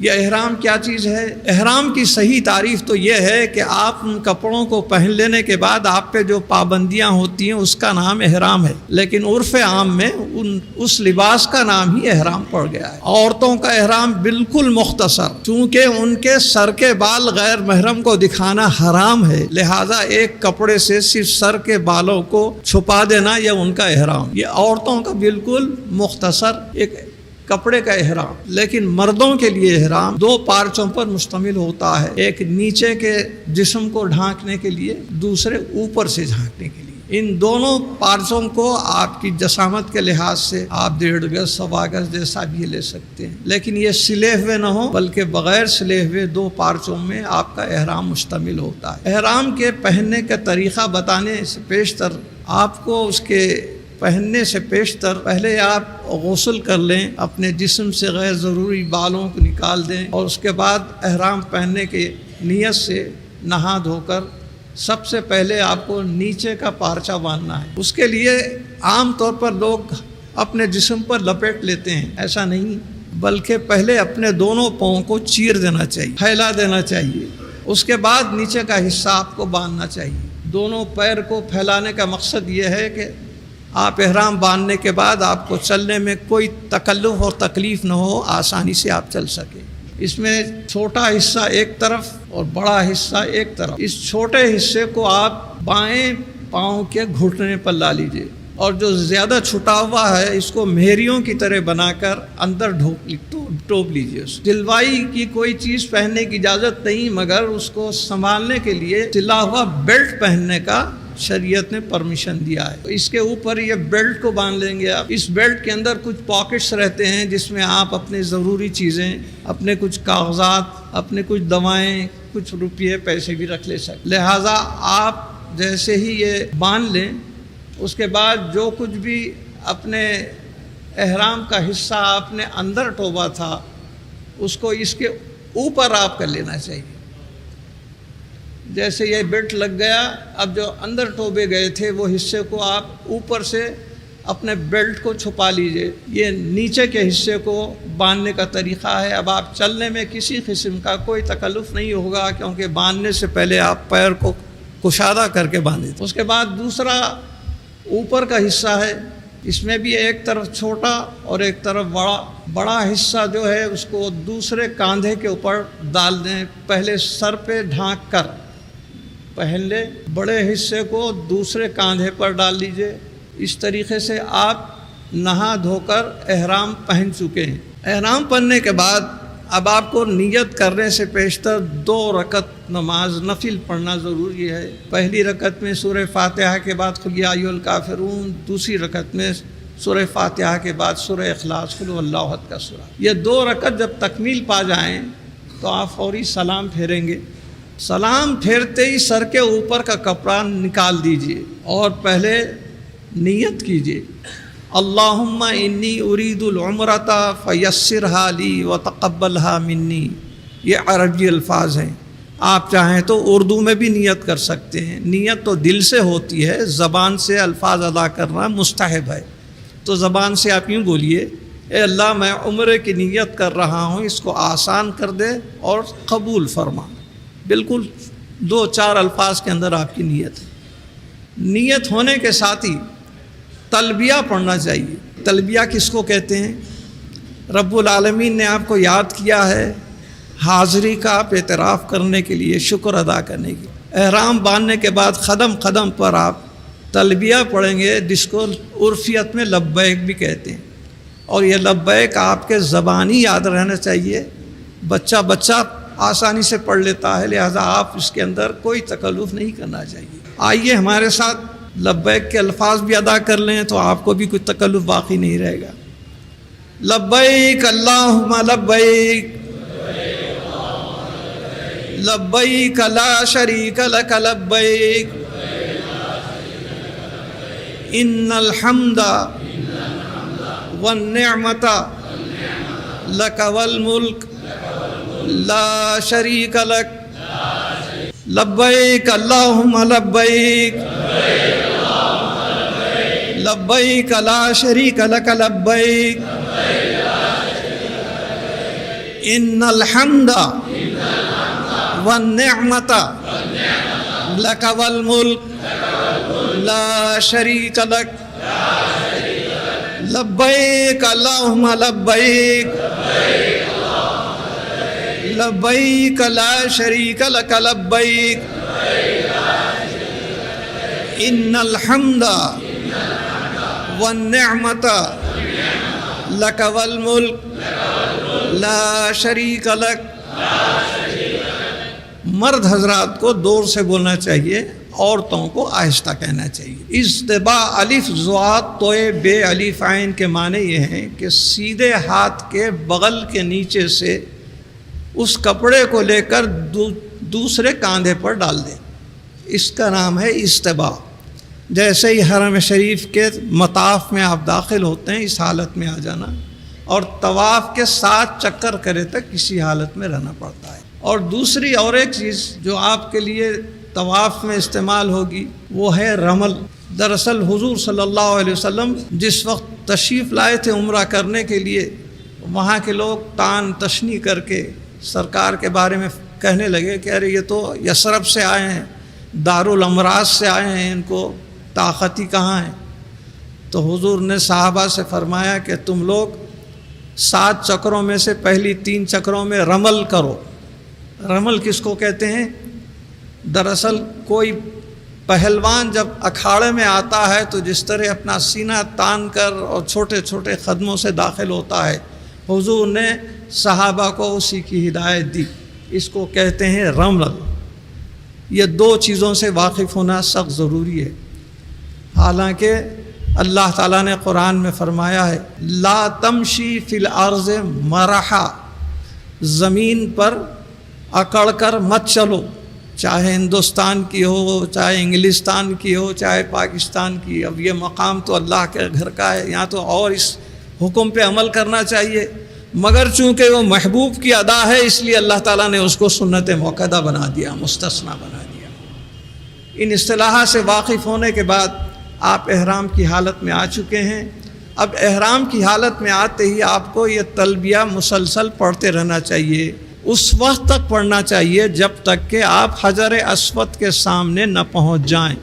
یہ احرام کیا چیز ہے؟ احرام کی صحیح تعریف تو یہ ہے کہ آپ ان کپڑوں کو پہن لینے کے بعد آپ پہ جو پابندیاں ہوتی ہیں اس کا نام احرام ہے، لیکن عرف عام میں اس لباس کا نام ہی احرام پڑ گیا ہے۔ عورتوں کا احرام بالکل مختصر، چونکہ ان کے سر کے بال غیر محرم کو دکھانا حرام ہے، لہذا ایک کپڑے سے صرف سر کے بالوں کو چھپا دینا یہ ان کا احرام، یہ عورتوں کا بالکل مختصر ایک کپڑے کا احرام۔ لیکن مردوں کے لیے احرام دو پارچوں پر مشتمل ہوتا ہے، ایک نیچے کے جسم کو ڈھانکنے کے لیے، دوسرے اوپر سے ڈھانکنے کے لیے۔ ان دونوں پارچوں کو آپ کی جسامت کے لحاظ سے آپ 1.5 گز 1.25 گز جیسا بھی لے سکتے ہیں، لیکن یہ سلے ہوئے نہ ہو بلکہ بغیر سلے ہوئے دو پارچوں میں آپ کا احرام مشتمل ہوتا ہے۔ احرام کے پہننے کا طریقہ بتانے سے پیشتر آپ کو اس کے پہننے سے پیشتر پہلے آپ غسل کر لیں، اپنے جسم سے غیر ضروری بالوں کو نکال دیں، اور اس کے بعد احرام پہننے کے نیت سے نہا دھو کر سب سے پہلے آپ کو نیچے کا پارچہ باندھنا ہے۔ اس کے لیے عام طور پر لوگ اپنے جسم پر لپیٹ لیتے ہیں، ایسا نہیں، بلکہ پہلے اپنے دونوں پاؤں کو چیر دینا چاہیے، پھیلا دینا چاہیے، اس کے بعد نیچے کا حصہ آپ کو باندھنا چاہیے۔ دونوں پیر کو پھیلانے کا مقصد یہ ہے کہ آپ احرام باندھنے کے بعد آپ کو چلنے میں کوئی تکلف اور تکلیف نہ ہو، آسانی سے آپ چل سکیں۔ اس میں چھوٹا حصہ ایک طرف اور بڑا حصہ ایک طرف، اس چھوٹے حصے کو آپ بائیں پاؤں کے گھٹنے پر لا لیجئے، اور جو زیادہ چھٹا ہوا ہے اس کو مہریوں کی طرح بنا کر اندر ٹوپ لیجئے۔ سلوائی کی کوئی چیز پہننے کی اجازت نہیں، مگر اس کو سنبھالنے کے لیے سلا ہوا بیلٹ پہننے کا شریعت نے پرمیشن دیا ہے۔ اس کے اوپر یہ بیلٹ کو باندھ لیں گے آپ۔ اس بیلٹ کے اندر کچھ پاکٹس رہتے ہیں جس میں آپ اپنے ضروری چیزیں، اپنے کچھ کاغذات، اپنے کچھ دوائیں، کچھ روپیے پیسے بھی رکھ لے سکتے۔ لہٰذا آپ جیسے ہی یہ باندھ لیں، اس کے بعد جو کچھ بھی اپنے احرام کا حصہ آپ نے اندر ٹوبا تھا اس کو اس کے اوپر آپ کر لینا چاہیے۔ جیسے یہ بیلٹ لگ گیا، اب جو اندر ٹوبے گئے تھے وہ حصے کو آپ اوپر سے اپنے بیلٹ کو چھپا لیجئے۔ یہ نیچے کے حصے کو باندھنے کا طریقہ ہے۔ اب آپ چلنے میں کسی قسم کا کوئی تکلف نہیں ہوگا، کیونکہ باندھنے سے پہلے آپ پیر کو کشادہ کر کے باندھے تھے۔ اس کے بعد دوسرا اوپر کا حصہ ہے، اس میں بھی ایک طرف چھوٹا اور ایک طرف بڑا حصہ جو ہے اس کو دوسرے کاندھے کے اوپر ڈال دیں، پہلے سر پہ ڈھانک کر پہن لے، بڑے حصے کو دوسرے کاندھے پر ڈال لیجئے۔ اس طریقے سے آپ نہا دھو کر احرام پہن چکے ہیں۔ احرام پہننے کے بعد اب آپ کو نیت کرنے سے پیشتر 2 رکعت نماز نفل پڑھنا ضروری ہے۔ پہلی رکعت میں سورہ فاتحہ کے بعد قل یا ایھا الکافرون، دوسری رکعت میں سورہ فاتحہ کے بعد سورہ اخلاص قل ھو اللہ احد کا سورہ۔ یہ 2 رکعت جب تکمیل پا جائیں تو آپ فوری سلام پھیریں گے۔ سلام پھیرتے ہی سر کے اوپر کا کپڑا نکال دیجئے اور پہلے نیت کیجئے، اللہم انی ارید العمرۃ فیسرھا لی وتقبلھا منی۔ یہ عربی الفاظ ہیں، آپ چاہیں تو اردو میں بھی نیت کر سکتے ہیں۔ نیت تو دل سے ہوتی ہے، زبان سے الفاظ ادا کرنا مستحب ہے، تو زبان سے آپ یوں بولیے، اے اللہ میں عمرے کی نیت کر رہا ہوں، اس کو آسان کر دے اور قبول فرما۔ بالکل 2-4 الفاظ کے اندر آپ کی نیت ہے۔ نیت ہونے کے ساتھ ہی تلبیہ پڑھنا چاہیے۔ تلبیہ کس کو کہتے ہیں؟ رب العالمین نے آپ کو یاد کیا ہے، حاضری کا آپ اعتراف کرنے کے لیے، شکر ادا کرنے کے لیے۔ احرام باندھنے کے بعد قدم قدم پر آپ تلبیہ پڑھیں گے، جس کو عرفیت میں لبیک بھی کہتے ہیں، اور یہ لبیک آپ کے زبانی یاد رہنا چاہیے۔ بچہ آسانی سے پڑھ لیتا ہے، لہذا آپ اس کے اندر کوئی تکلف نہیں کرنا چاہیے۔ آئیے ہمارے ساتھ لبیک کے الفاظ بھی ادا کر لیں تو آپ کو بھی کوئی تکلف باقی نہیں رہے گا۔ لبیک اللہم لبیک، لبیک لا شریک لک لبیک، ان الحمد والنعمت لک والملک لا شریک لک، لبیک اللہم لبیک، لبیک لا شریک لک لبیک، ان الحمد والنعمت لک والملک لا شریک لک لبیک اللہم لبیک لبیک لا شریک لک لبیک ان الحمد والنعمت لک والملک لا شریک لک۔ مرد حضرات کو دور سے بولنا چاہیے، عورتوں کو آہستہ کہنا چاہیے۔ اصطباء الف ضاد توئے بے الف عین کے معنی یہ ہیں کہ سیدھے ہاتھ کے بغل کے نیچے سے اس کپڑے کو لے کر دوسرے کاندھے پر ڈال دیں، اس کا نام ہے اصطباء۔ جیسے ہی حرم شریف کے مطاف میں آپ داخل ہوتے ہیں، اس حالت میں آ جانا، اور طواف کے 7 چکر کرے تک کسی حالت میں رہنا پڑتا ہے۔ اور دوسری اور ایک چیز جو آپ کے لیے طواف میں استعمال ہوگی وہ ہے رمل۔ دراصل حضور صلی اللہ علیہ وسلم جس وقت تشریف لائے تھے عمرہ کرنے کے لیے، وہاں کے لوگ تان تشنی کر کے سرکار کے بارے میں کہنے لگے کہ ارے یہ تو یثرب سے آئے ہیں، دارالامراض سے آئے ہیں، ان کو طاقت ہی کہاں ہے۔ تو حضور نے صحابہ سے فرمایا کہ تم لوگ 7 چکروں میں سے پہلی 3 چکروں میں رمل کرو۔ رمل کس کو کہتے ہیں؟ دراصل کوئی پہلوان جب اکھاڑے میں آتا ہے تو جس طرح اپنا سینہ تان کر اور چھوٹے چھوٹے قدموں سے داخل ہوتا ہے، حضور نے صحابہ کو اسی کی ہدایت دی، اس کو کہتے ہیں رمل۔ یہ 2 چیزوں سے واقف ہونا سخت ضروری ہے۔ حالانکہ اللہ تعالیٰ نے قرآن میں فرمایا ہے لا تمشی فی الارض مرحا، زمین پر اکڑ کر مت چلو، چاہے ہندوستان کی ہو، چاہے انگلستان کی ہو، چاہے پاکستان کی۔ اب یہ مقام تو اللہ کے گھر کا ہے، یہاں تو اور اس حکم پہ عمل کرنا چاہیے، مگر چونکہ وہ محبوب کی ادا ہے اس لیے اللہ تعالیٰ نے اس کو سنت موقدہ بنا دیا، مستثنیٰ بنا دیا۔ ان اصطلاحات سے واقف ہونے کے بعد آپ احرام کی حالت میں آ چکے ہیں۔ اب احرام کی حالت میں آتے ہی آپ کو یہ تلبیہ مسلسل پڑھتے رہنا چاہیے، اس وقت تک پڑھنا چاہیے جب تک کہ آپ حجر اسود کے سامنے نہ پہنچ جائیں۔